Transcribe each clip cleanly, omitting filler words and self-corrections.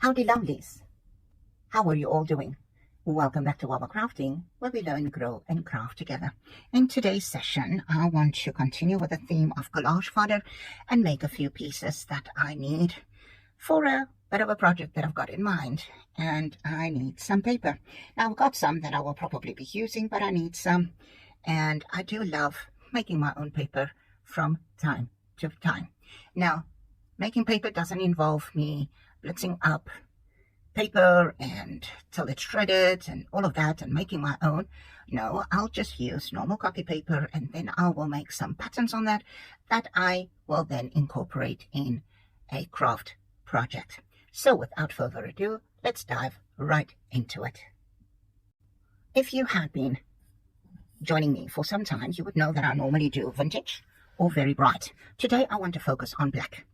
Howdy lovelies! How are you all doing? Welcome back to our crafting, where we learn, grow and craft together. In today's session, I want to continue with the theme of collage fodder and make a few pieces that I need for a bit of a project that I've got in mind. And I need some paper. Now I've got some that I will probably be using, but I need some. And I do love making my own paper from time to time. Now, making paper doesn't involve me blitzing up paper and till it's shredded and all of that and making my own. No, I'll just use normal copy paper, and then I will make some patterns on that I will then incorporate in a craft project. So without further ado, let's dive right into it. If you had been joining me for some time, you would know that I normally do vintage or very bright. Today I want to focus on black.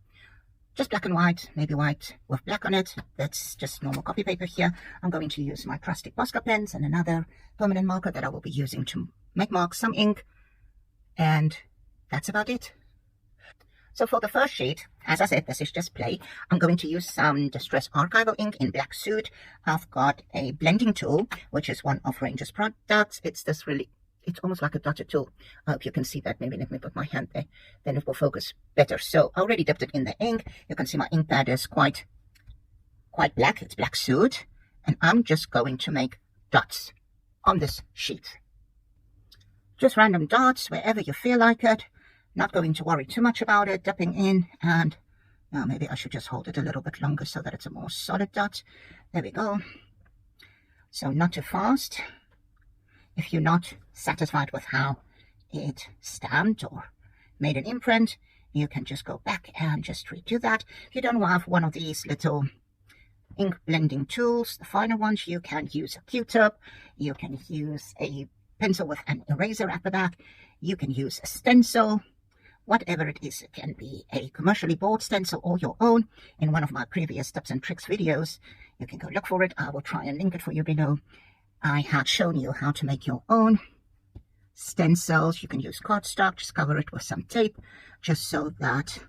Just black and white, maybe white with black on it. That's just normal copy paper here. I'm going to use my trusty Posca pens and another permanent marker that I will be using to make marks, some ink, and that's about it. So for the first sheet, as I said, this is just play. I'm going to use some Distress Archival ink in Black Suit. I've got a blending tool, which is one of Ranger's products. It's almost like a dotted tool. I hope you can see that. Maybe let me put my hand there, then it will focus better. So I already dipped it in the ink. You can see my ink pad is quite black. It's Black Suit, and I'm just going to make dots on this sheet. Just random dots wherever you feel like it. Not going to worry too much about it. Dipping in, and now maybe I should just hold it a little bit longer so that it's a more solid dot. There we go. So not too fast. If you're not satisfied with how it stamped or made an imprint, you can just go back and just redo that. If you don't have one of these little ink blending tools, the finer ones, you can use a Q-tip, you can use a pencil with an eraser at the back, you can use a stencil, whatever it is. It can be a commercially bought stencil or your own. In one of my previous tips and tricks videos, you can go look for it. I will try and link it for you below. I had shown you how to make your own stencils. You can use cardstock, just cover it with some tape, just so that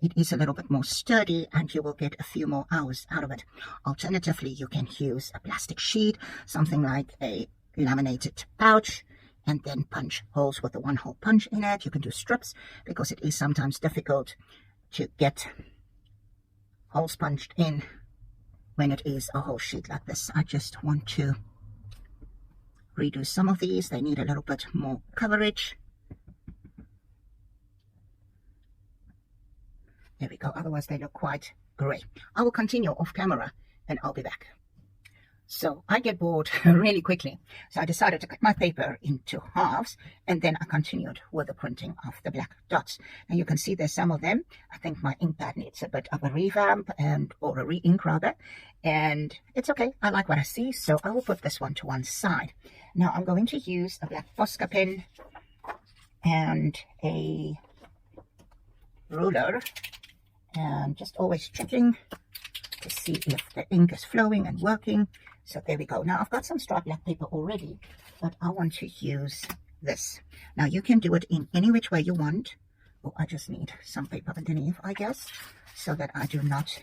it is a little bit more sturdy and you will get a few more hours out of it. Alternatively, you can use a plastic sheet, something like a laminated pouch, and then punch holes with a one-hole punch in it. You can do strips because it is sometimes difficult to get holes punched in when it is a whole sheet like this. I just want to redo some of these. They need a little bit more coverage. There we go. Otherwise they look quite grey. I will continue off camera and I'll be back. So I get bored really quickly. So I decided to cut my paper into halves, and then I continued with the printing of the black dots. And you can see there's some of them. I think my ink pad needs a bit of a revamp or a re-ink rather. And it's okay. I like what I see. So I will put this one to one side. Now I'm going to use a black Posca pen and a ruler, and just always checking to see if the ink is flowing and working. So there we go. Now I've got some striped black paper already, but I want to use this. Now you can do it in any which way you want. Oh, I just need some paper underneath, I guess, so that I do not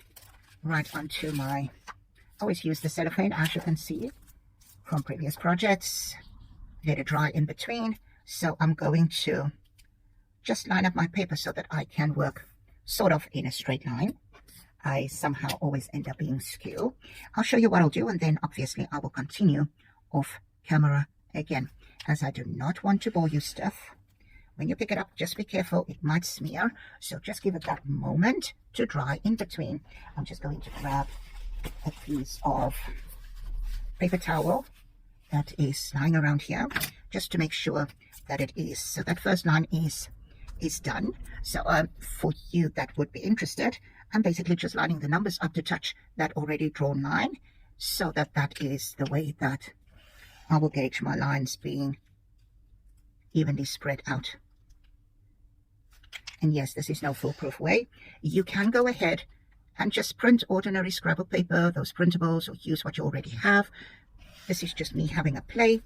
write onto my... I always use the cellophane, as you can see from previous projects. Let it dry in between. So I'm going to just line up my paper so that I can work sort of in a straight line. I somehow always end up being skew. I'll show you what I'll do, and then obviously I will continue off camera again, as I do not want to bore you stuff. When you pick it up, just be careful, it might smear, so just give it that moment to dry in between. I'm just going to grab a piece of paper towel that is lying around here, just to make sure that it is. So that first line is done. So for you that would be interested, I'm basically just lining the numbers up to touch that already drawn line, so that is the way that I will gauge my lines being evenly spread out. And yes, this is no foolproof way. You can go ahead and just print ordinary scrabble paper, those printables, or use what you already have. This is just me having a play.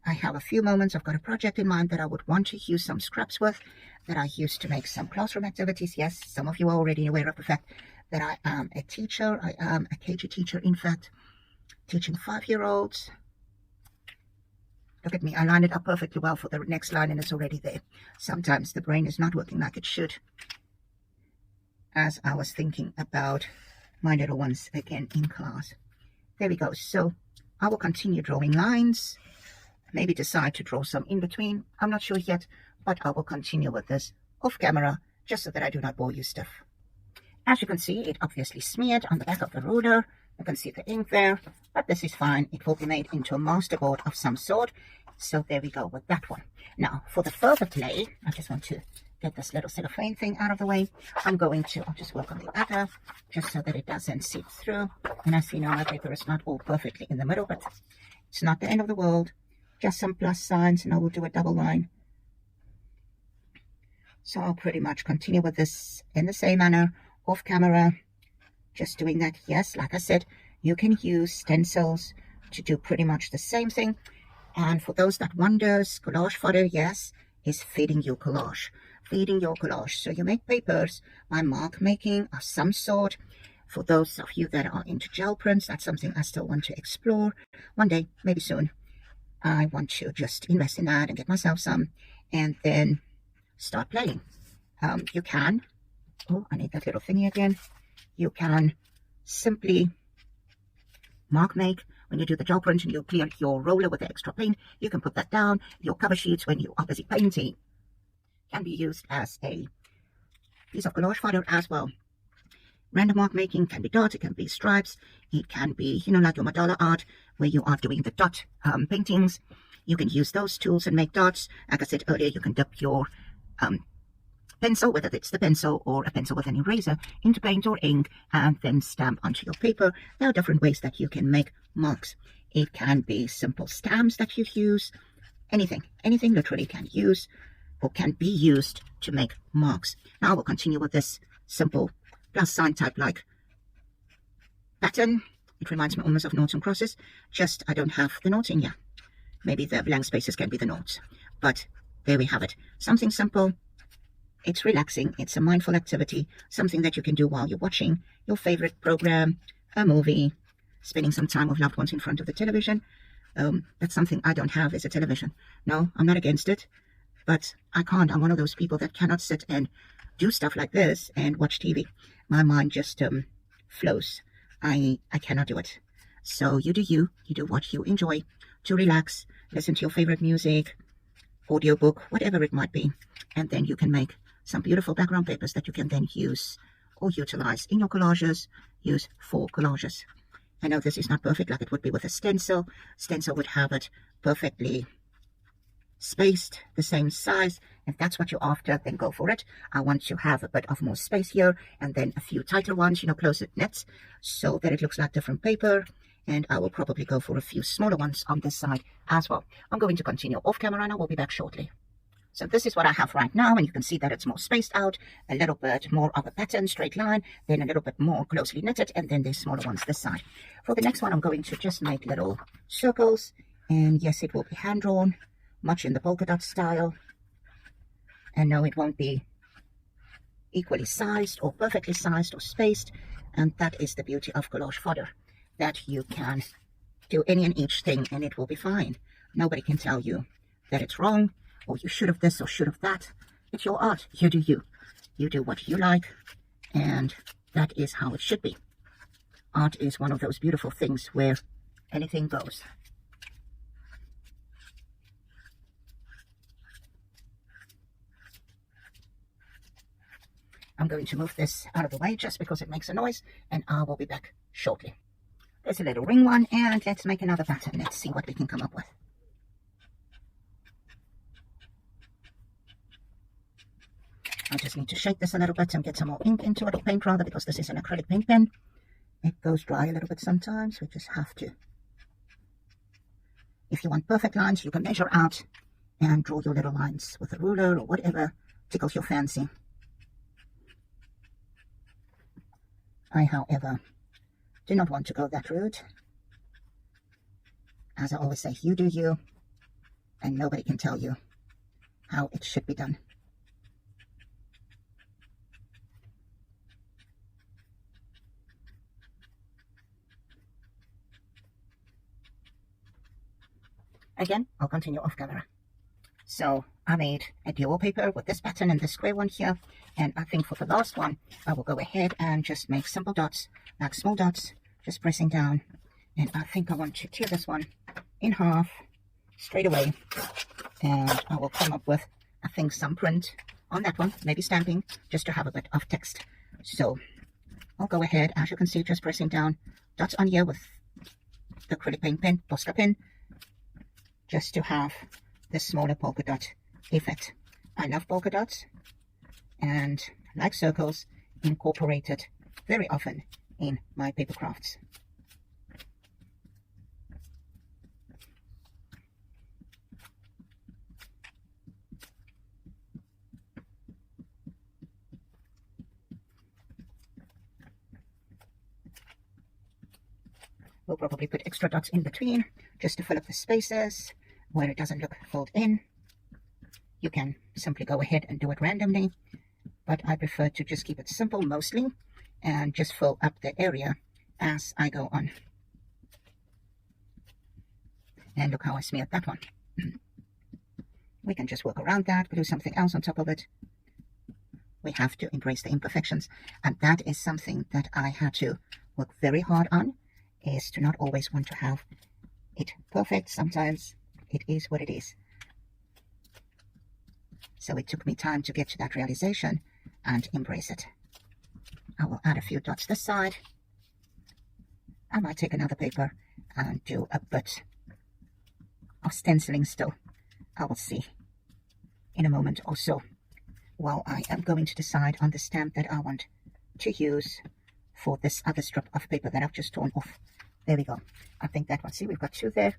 I have a few moments. I've got a project in mind that I would want to use some scraps with, that I used to make some classroom activities. Yes, some of you are already aware of the fact that I am a teacher. I am a KG teacher, in fact, teaching 5-year-olds. Look at me, I lined it up perfectly well for the next line and it's already there. Sometimes the brain is not working like it should, as I was thinking about my little ones again in class. There we go. So I will continue drawing lines, maybe decide to draw some in between. I'm not sure yet, but I will continue with this off camera just so that I do not bore you stiff. As you can see, it obviously smeared on the back of the ruler. You can see the ink there, but this is fine. It will be made into a masterboard of some sort. So there we go with that one. Now, for the further play, I just want to get this little cellophane thing out of the way. I'll just work on the other, just so that it doesn't seep through. And as you know, my paper is not all perfectly in the middle, but it's not the end of the world. Just some plus signs, and I will do a double line. So I'll pretty much continue with this in the same manner, off camera, just doing that. Yes, like I said, you can use stencils to do pretty much the same thing. And for those that wonders, Collage Fodder, yes, is feeding you collage. Feeding your collage. So you make papers by mark making of some sort. For those of you that are into gel prints, that's something I still want to explore. One day, maybe soon, I want to just invest in that and get myself some, and then start playing. You can, oh, I need that little thingy again. You can simply mark make. When you do the gel print and you clear your roller with the extra paint, you can put that down. Your cover sheets, when you are busy painting, can be used as a piece of collage fodder as well. Random mark making can be dots, it can be stripes, it can be, like your mandala art, where you are doing the dot paintings. You can use those tools and make dots. Like I said earlier, you can dip your pencil, whether it's the pencil or a pencil with an eraser, into paint or ink, and then stamp onto your paper. There are different ways that you can make marks. It can be simple stamps that you use. Anything literally can use or can be used to make marks. Now I will continue with this simple plus sign type like pattern. It reminds me almost of noughts and crosses, just I don't have the noughts in here. Maybe the blank spaces can be the noughts, but there we have it. Something simple. It's relaxing, it's a mindful activity, something that you can do while you're watching your favorite program, a movie, spending some time with loved ones in front of the television. That's something I don't have, is a television. No, I'm not against it, but I can't. I'm one of those people that cannot sit and do stuff like this and watch TV. My mind just flows. I cannot do it. So you do what you enjoy to relax, listen to your favorite music, audiobook, whatever it might be, and then you can make some beautiful background papers that you can then use or utilize in your collages, use for collages. I know this is not perfect like it would be with a stencil. Stencil would have it perfectly spaced, the same size. If that's what you're after, then go for it. I want to have a bit of more space here and then a few tighter ones, closer knits, so that it looks like different paper. And I will probably go for a few smaller ones on this side as well. I'm going to continue off camera and I will be back shortly. So this is what I have right now, and you can see that it's more spaced out, a little bit more of a pattern, straight line, then a little bit more closely knitted, and then there's smaller ones this side. For the next one, I'm going to just make little circles, and yes, it will be hand-drawn, much in the polka dot style. And no, it won't be equally sized or perfectly sized or spaced, and that is the beauty of Collage Fodder, that you can do any and each thing, and it will be fine. Nobody can tell you that it's wrong, or you should have this or should have that. It's your art. You do you. You do what you like, and that is how it should be. Art is one of those beautiful things where anything goes. I'm going to move this out of the way just because it makes a noise, and I will be back shortly. There's a little ring one, and let's make another pattern. Let's see what we can come up with. I just need to shake this a little bit and get some more ink into it, or paint rather, because this is an acrylic paint pen. It goes dry a little bit sometimes. We just have to. If you want perfect lines, you can measure out and draw your little lines with a ruler or whatever tickles your fancy. I, however, do not want to go that route. As I always say, you do you, and nobody can tell you how it should be done. Again, I'll continue off camera. So I made a dual paper with this pattern and this square one here, and I think for the last one I will go ahead and just make simple dots, like small dots, just pressing down. And I think I want to tear this one in half straight away, and I will come up with, I think, some print on that one, maybe stamping, just to have a bit of text. So I'll go ahead, as you can see, just pressing down dots on here with the acrylic paint pen, Posca pen, just to have the smaller polka dot effect. I love polka dots, and like circles, incorporated very often in my paper crafts. We'll probably put extra dots in between just to fill up the spaces where it doesn't look filled in. You can simply go ahead and do it randomly, but I prefer to just keep it simple mostly and just fill up the area as I go on. And look how I smeared that one. We can just work around that, do something else on top of it. We have to embrace the imperfections, and that is something that I had to work very hard on, is to not always want to have it perfect. Sometimes it is what it is. So it took me time to get to that realization and embrace it. I will add a few dots this side. I might take another paper and do a bit of stenciling still. I will see in a moment or so, while I am going to decide on the stamp that I want to use for this other strip of paper that I've just torn off. There we go. I think that one. See, we've got two there.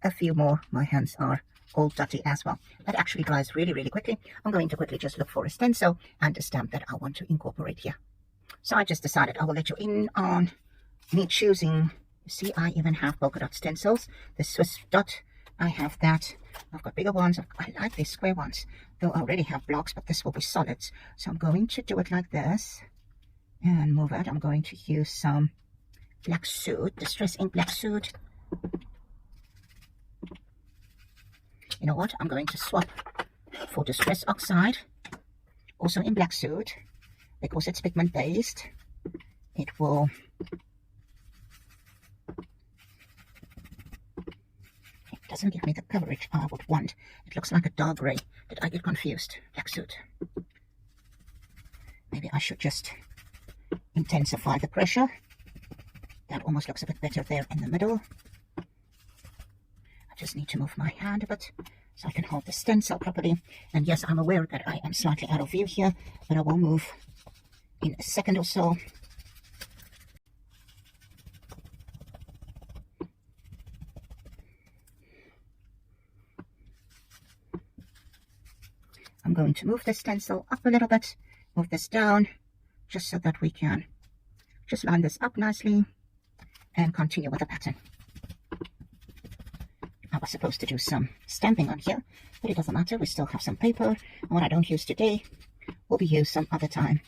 A few more. My hands are all dotty as well. That actually dries really, really quickly. I'm going to quickly just look for a stencil and a stamp that I want to incorporate here. So I just decided I will let you in on me choosing. See, I even have polka dot stencils. The Swiss dot, I have that. I've got bigger ones. I like these square ones, though I already have blocks, but this will be solids. So I'm going to do it like this and move it. I'm going to use some black soot, Distress ink black soot. You know what? I'm going to swap for Distress oxide, also in black soot, because it's pigment based. It will doesn't give me the coverage I would want. It looks like a dark gray. Did I get confused? Black soot. Maybe I should just intensify the pressure. That almost looks a bit better there in the middle. I just need to move my hand a bit so I can hold the stencil properly. And yes, I'm aware that I am slightly out of view here, but I will move in a second or so. I'm going to move the stencil up a little bit, move this down, just so that we can just line this up nicely and continue with the pattern. I was supposed to do some stamping on here, but it doesn't matter. We still have some paper, and what I don't use today will be used some other time.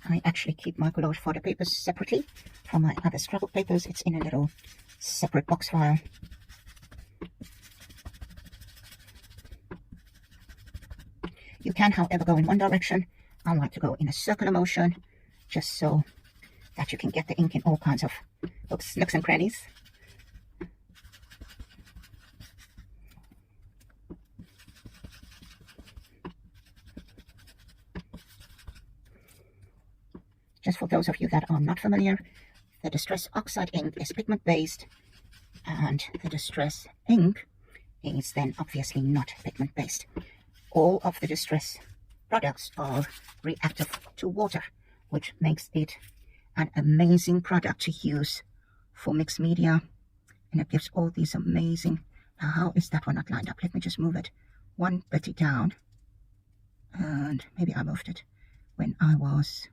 I actually keep my Collage Fodder papers separately from my other scrapbook papers. It's in a little separate box file. You can, however, go in one direction. I like to go in a circular motion, just so that you can get the ink in all kinds of nooks and crannies. Just for those of you that are not familiar, the Distress Oxide ink is pigment-based, and the Distress ink is then obviously not pigment-based. All of the Distress products are reactive to water, which makes it an amazing product to use for mixed media, and it gives all these amazing. Now, how is that one not lined up? Let me just move it one bitty down, and maybe I moved it when I was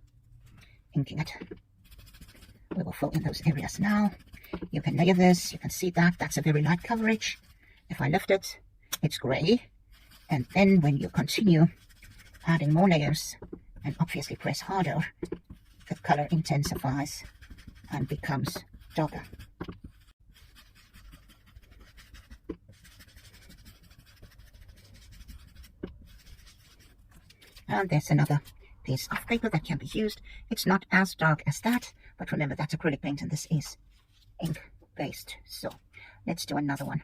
inking it. We will fill in those areas now. You can layer this. You can see that that's a very light coverage. If I lift it, it's gray. And then when you continue adding more layers and obviously press harder, the color intensifies and becomes darker. And there's another piece of paper that can be used. It's not as dark as that, but remember that's acrylic paint and this is ink based. So let's do another one.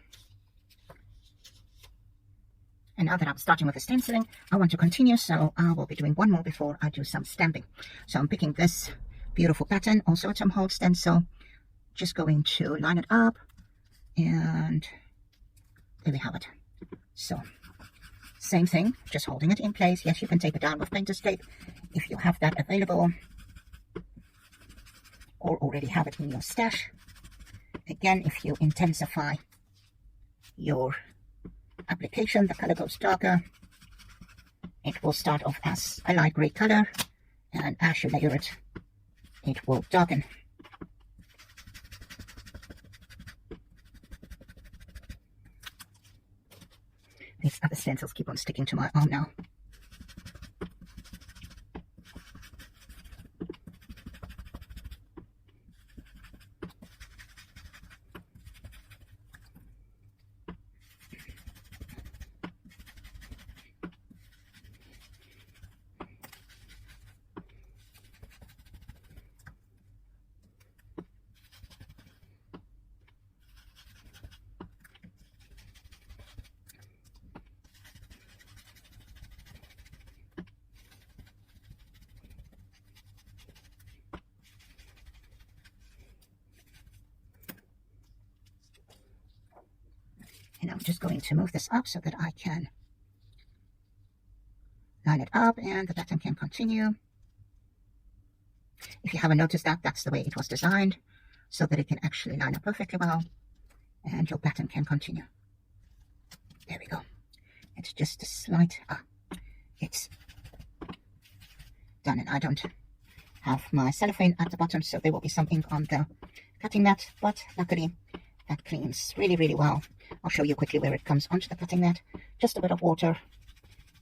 And now that I'm starting with the stenciling, I want to continue, so I will be doing one more before I do some stamping. So I'm picking this beautiful pattern, also a Tom Holtz stencil. Just going to line it up, and there we have it. So same thing, just holding it in place. Yes, you can tape it down with painter's tape if you have that available, or already have it in your stash. Again, if you intensify your application, the color goes darker. It will start off as a light gray color, and as you layer it, it will darken. These other stencils keep on sticking to my arm now. And I'm just going to move this up so that I can line it up and the pattern can continue. If you haven't noticed that, that's the way it was designed, so that it can actually line up perfectly well and your pattern can continue. There we go. It's just a slight, it's done, and I don't have my cellophane at the bottom, so there will be some ink on the cutting mat, but luckily that cleans really, really well. I'll show you quickly where it comes onto the cutting mat. Just a bit of water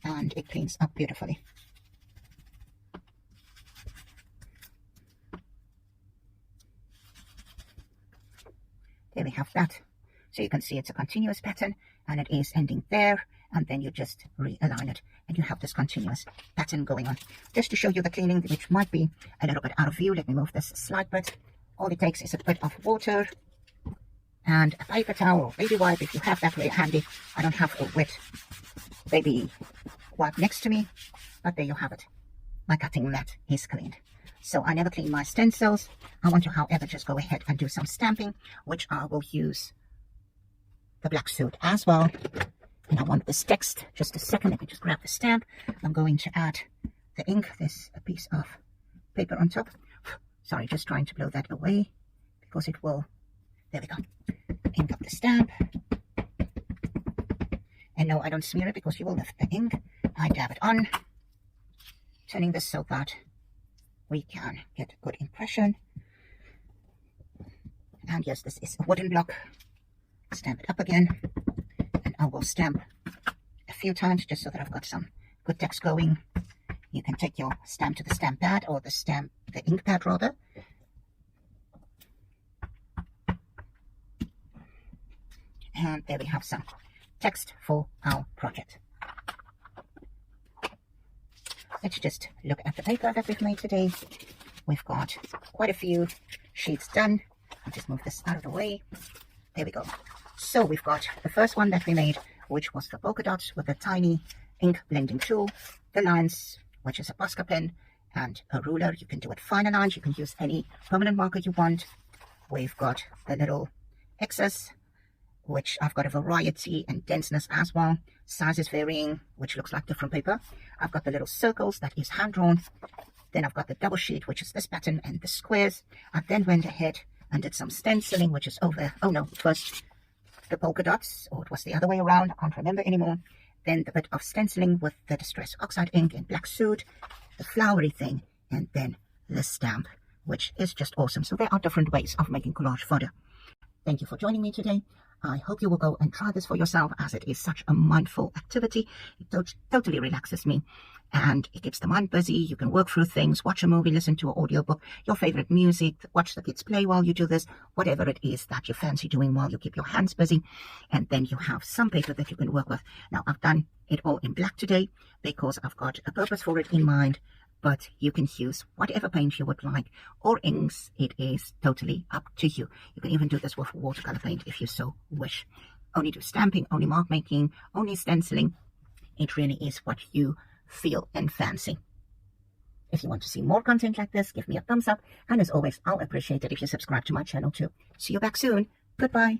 and it cleans up beautifully. There we have that. So you can see it's a continuous pattern and it is ending there, and then you just realign it and you have this continuous pattern going on. Just to show you the cleaning, which might be a little bit out of view, let me move this slide bit. All it takes is a bit of water and a paper towel or baby wipe if you have that very handy. I don't have a wet baby wipe next to me, but there you have it. My cutting mat is cleaned. So I never clean my stencils. I want to, however, just go ahead and do some stamping, which I will use the black suit as well. And I want this text. Just a second, let me just grab the stamp. I'm going to add the ink. There's a piece of paper on top. Sorry, just trying to blow that away because it will. There we go. Ink up the stamp. And no, I don't smear it because you will lift the ink. I dab it on, turning this so that we can get a good impression. And yes, this is a wooden block. Stamp it up again. And I will stamp a few times just so that I've got some good text going. You can take your stamp to the stamp pad, or the ink pad rather. And there we have some text for our project. Let's just look at the paper that we've made today. We've got quite a few sheets done. I'll just move this out of the way. There we go. So we've got the first one that we made, which was the polka dots with a tiny ink blending tool, the lines, which is a Posca pen, and a ruler. You can do it finer lines. You can use any permanent marker you want. We've got the little X's, which I've got a variety and denseness as well. Sizes varying, which looks like different paper. I've got the little circles that is hand drawn. Then I've got the double sheet, which is this pattern, and the squares. I then went ahead and did some stenciling, which is over. Oh no, first the polka dots, or it was the other way around. I can't remember anymore. Then the bit of stenciling with the Distress Oxide ink in black suit, the flowery thing, and then the stamp, which is just awesome. So there are different ways of making collage fodder. Thank you for joining me today. I hope you will go and try this for yourself, as it is such a mindful activity. It totally relaxes me and it keeps the mind busy. You can work through things, watch a movie, listen to an audiobook, your favorite music, watch the kids play while you do this, whatever it is that you fancy doing while you keep your hands busy. And then you have some paper that you can work with. Now, I've done it all in black today because I've got a purpose for it in mind, but you can use whatever paint you would like, or inks. It is totally up to you. You can even do this with watercolor paint if you so wish. Only do stamping, only mark making, only stenciling. It really is what you feel and fancy. If you want to see more content like this, give me a thumbs up. And as always, I'll appreciate it if you subscribe to my channel too. See you back soon. Goodbye.